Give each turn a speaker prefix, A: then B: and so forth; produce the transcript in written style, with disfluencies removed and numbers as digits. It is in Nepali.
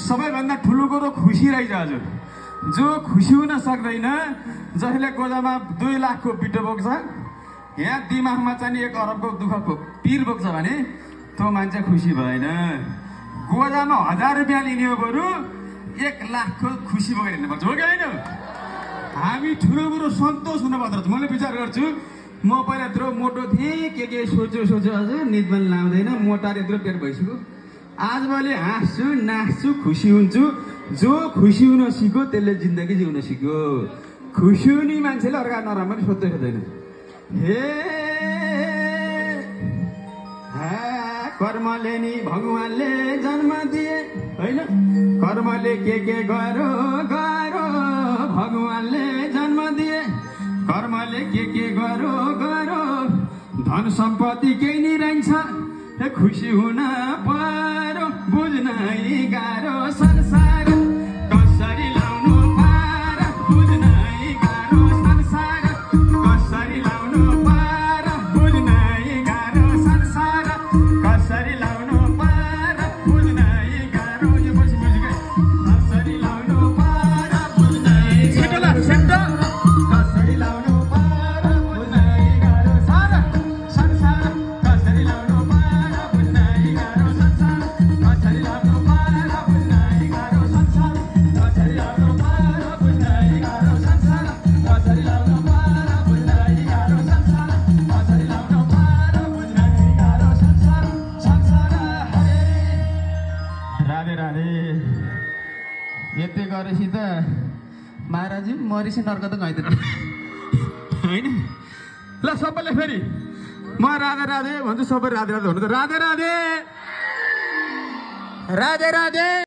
A: सबैभन्दा ठुलो कुरो खुसी रहेछ हजुर। जो खुसी हुन सक्दैन, जसले गोजामा 2 लाखको पिटो बोक्छ, यहाँ दिमागमा चाहिँ 1 अरबको दुःखको पिर बोक्छ भने त्यो मान्छे खुसी भएन। गोजामा 1000 रुपियाँ लिने हो बरु 1 लाखको खुसी बोकेर हिँड्नुपर्छ, हो कि होइन? हामी ठुलो कुरो सन्तोष हुनुपर्दो रहेछ। मैले विचार गर्छु, म पहिला यत्रो मोटो थिएँ, के सोच्यो हजुर, निदमा लाउँदैन, मोटार यत्रो पेट भइसक्यो। आज मैले हाँस्छु, नाच्छु, खुसी हुन्छु। जो खुसी हुन सिक्यो त्यसले जिन्दगी जिउन सिक्यो। खुसी हुने मान्छेले अर्का नराम्रो सोध्दै खोज्दैन। हे कर्मले नि भगवानले जन्म दिए होइन, कर्मले के गरो गरो भगवानले जन्म दिए, कर्मले के गरो गरो धन सम्पत्ति केही नि रहन्छ। खुसी हुन पर्यो बुझ्न गाह्रो संसार कसरी लाउनु पार, बुझ्न गाह्रो संसार कसरी लाउनु पार, बुझ्न गाह्रो संसार कसरी लाउनु पार, बुझ्न गाह्रो। यो पछि म्युजिकै कसरी लाउनु पार, बुझ्न छिटोला सेन्टर कसरी लाउनु पार, बुझ्न गाह्रो सारा संसार कसरी लाउनु पार, बुझ्न गाह्रो संसार कसरी लाउनु पार, बुझ्न गाह्रो संसार कसरी लाउनु पार, बुझ्न गाह्रो संसार कसरी लाउनु पार, बुझ्न गाह्रो संसार कसरी लाउनु पार, बुझ्न गाह्रो संसार संसार। राधे राधे। यति गरेपछि त महाराजी मरिसी नर्क त गइदिनु होइन। ल सबैले फेरि म राधे राधे भन्छु, सबै राधे राधे भन्नु त। राधे राधे, राधे राधे।